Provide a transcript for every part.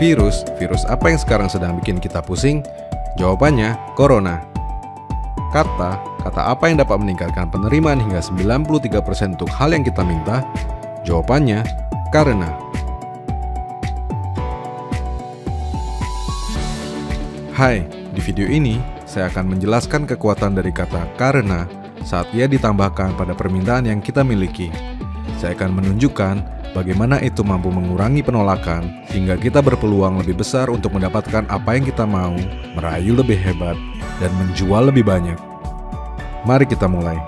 Virus apa yang sekarang sedang bikin kita pusing? Jawabannya, corona. Kata apa yang dapat meningkatkan penerimaan hingga 93% untuk hal yang kita minta? Jawabannya, karena. Hai, di video ini saya akan menjelaskan kekuatan dari kata karena saat ia ditambahkan pada permintaan yang kita miliki. Saya akan menunjukkan bagaimana itu mampu mengurangi penolakan hingga kita berpeluang lebih besar untuk mendapatkan apa yang kita mau, merayu lebih hebat, dan menjual lebih banyak. Mari kita mulai.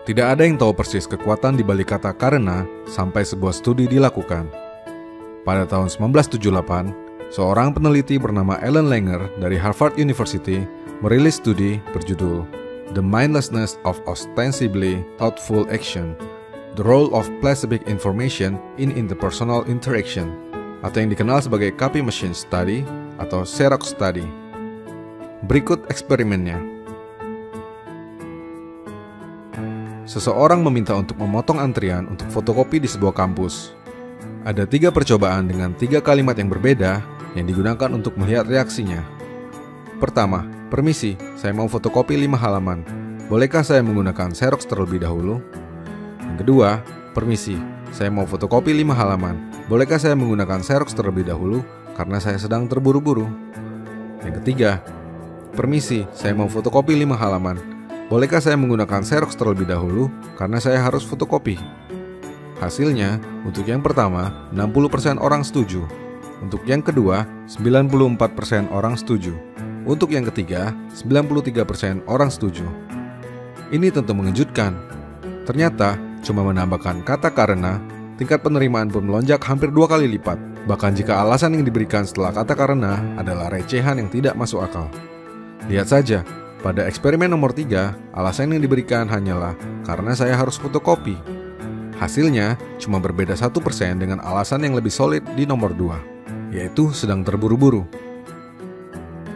Tidak ada yang tahu persis kekuatan di balik kata karena sampai sebuah studi dilakukan. Pada tahun 1978, seorang peneliti bernama Alan Langer dari Harvard University merilis studi berjudul The Mindlessness of Ostensibly Thoughtful Action, The Role of Placebo Information in Interpersonal Interaction, atau yang dikenal sebagai Copy Machine Study atau Xerox Study. Berikut eksperimennya. Seseorang meminta untuk memotong antrian untuk fotokopi di sebuah kampus. Ada 3 percobaan dengan 3 kalimat yang berbeda yang digunakan untuk melihat reaksinya. Pertama, permisi, saya mau fotokopi 5 halaman. Bolehkah saya menggunakan Xerox terlebih dahulu? Yang kedua, permisi, saya mau fotokopi 5 halaman. Bolehkah saya menggunakan Xerox terlebih dahulu karena saya sedang terburu-buru? Yang ketiga, permisi, saya mau fotokopi 5 halaman. Bolehkah saya menggunakan Xerox terlebih dahulu karena saya harus fotokopi? Hasilnya, untuk yang pertama, 60% orang setuju. Untuk yang kedua, 94% orang setuju. Untuk yang ketiga, 93% orang setuju. Ini tentu mengejutkan. Ternyata, cuma menambahkan kata karena, tingkat penerimaan pun melonjak hampir 2 kali lipat. Bahkan jika alasan yang diberikan setelah kata karena adalah recehan yang tidak masuk akal. Lihat saja, pada eksperimen nomor 3, alasan yang diberikan hanyalah karena saya harus fotokopi. Hasilnya cuma berbeda 1% dengan alasan yang lebih solid di nomor 2, yaitu sedang terburu-buru.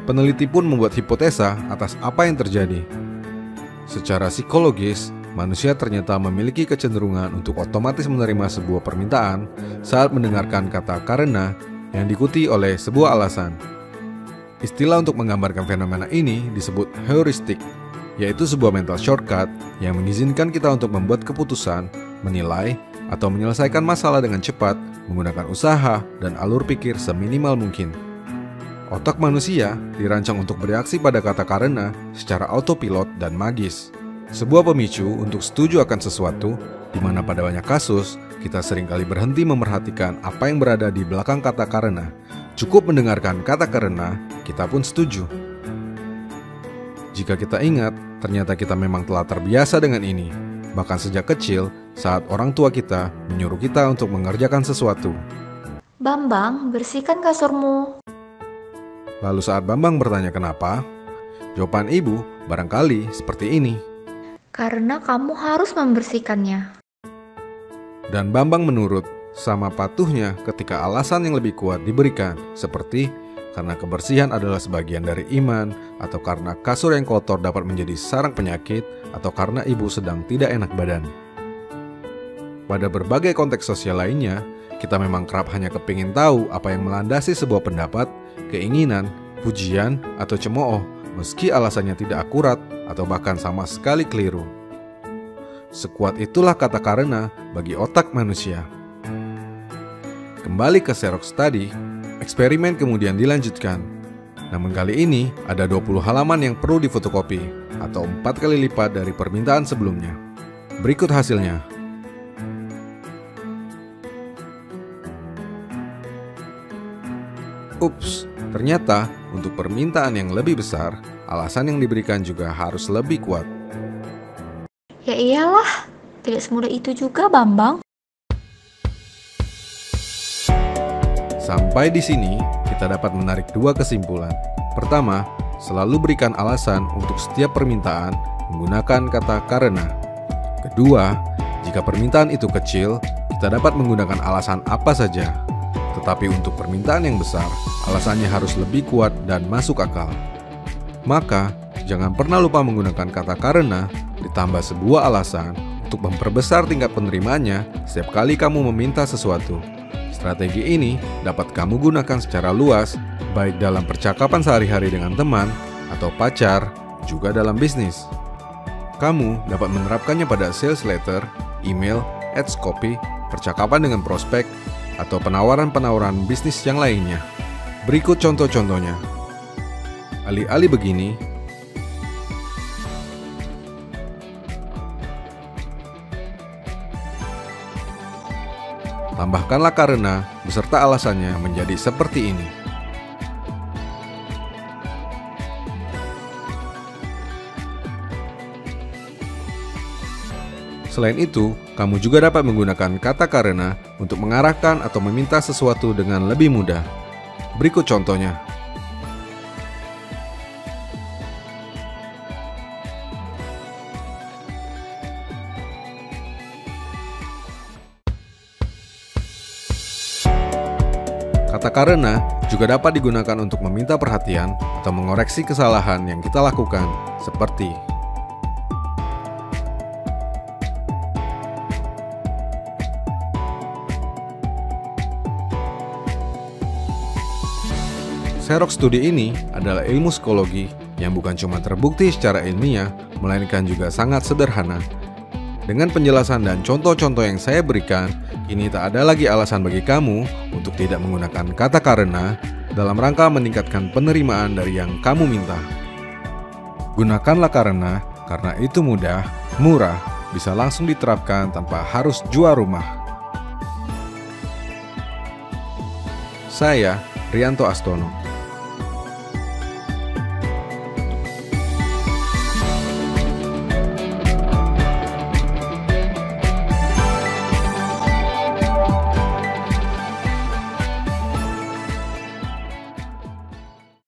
Peneliti pun membuat hipotesa atas apa yang terjadi. Secara psikologis, manusia ternyata memiliki kecenderungan untuk otomatis menerima sebuah permintaan saat mendengarkan kata karena yang diikuti oleh sebuah alasan. Istilah untuk menggambarkan fenomena ini disebut heuristik, yaitu sebuah mental shortcut yang mengizinkan kita untuk membuat keputusan, menilai, atau menyelesaikan masalah dengan cepat menggunakan usaha dan alur pikir seminimal mungkin. Otak manusia dirancang untuk bereaksi pada kata karena secara autopilot dan magis. Sebuah pemicu untuk setuju akan sesuatu, di mana pada banyak kasus kita seringkali berhenti memerhatikan apa yang berada di belakang kata karena. Cukup mendengarkan kata karena, kita pun setuju. Jika kita ingat, ternyata kita memang telah terbiasa dengan ini. Bahkan sejak kecil, saat orang tua kita menyuruh kita untuk mengerjakan sesuatu. Bambang, bersihkan kasurmu. Lalu saat Bambang bertanya kenapa, jawaban ibu barangkali seperti ini. Karena kamu harus membersihkannya. Dan Bambang menurut, sama patuhnya ketika alasan yang lebih kuat diberikan, seperti karena kebersihan adalah sebagian dari iman, atau karena kasur yang kotor dapat menjadi sarang penyakit, atau karena ibu sedang tidak enak badan. Pada berbagai konteks sosial lainnya, kita memang kerap hanya kepingin tahu apa yang melandasi sebuah pendapat, keinginan, pujian, atau cemooh, meski alasannya tidak akurat atau bahkan sama sekali keliru. Sekuat itulah kata karena bagi otak manusia. Kembali ke Xerox Study, eksperimen kemudian dilanjutkan. Namun kali ini ada 20 halaman yang perlu difotokopi, atau 4 kali lipat dari permintaan sebelumnya. Berikut hasilnya. Ups, ternyata untuk permintaan yang lebih besar, alasan yang diberikan juga harus lebih kuat. Ya iyalah, tidak semudah itu juga, Bambang. Sampai di sini, kita dapat menarik 2 kesimpulan. Pertama, selalu berikan alasan untuk setiap permintaan menggunakan kata karena. Kedua, jika permintaan itu kecil, kita dapat menggunakan alasan apa saja. Tetapi untuk permintaan yang besar, alasannya harus lebih kuat dan masuk akal. Maka, jangan pernah lupa menggunakan kata karena ditambah sebuah alasan untuk memperbesar tingkat penerimaannya setiap kali kamu meminta sesuatu. Strategi ini dapat kamu gunakan secara luas, baik dalam percakapan sehari-hari dengan teman atau pacar, juga dalam bisnis. Kamu dapat menerapkannya pada sales letter, email, ads copy, percakapan dengan prospek, atau penawaran-penawaran bisnis yang lainnya. Berikut contoh-contohnya. Alih-alih begini, tambahkanlah karena beserta alasannya menjadi seperti ini. Selain itu, kamu juga dapat menggunakan kata karena untuk mengarahkan atau meminta sesuatu dengan lebih mudah. Berikut contohnya. Kata karena juga dapat digunakan untuk meminta perhatian atau mengoreksi kesalahan yang kita lakukan, seperti Xerox studi ini adalah ilmu psikologi yang bukan cuma terbukti secara ilmiah, melainkan juga sangat sederhana. Dengan penjelasan dan contoh-contoh yang saya berikan, kini tak ada lagi alasan bagi kamu untuk tidak menggunakan kata karena dalam rangka meningkatkan penerimaan dari yang kamu minta. Gunakanlah karena itu mudah, murah, bisa langsung diterapkan tanpa harus jual rumah. Saya, Rianto Astono.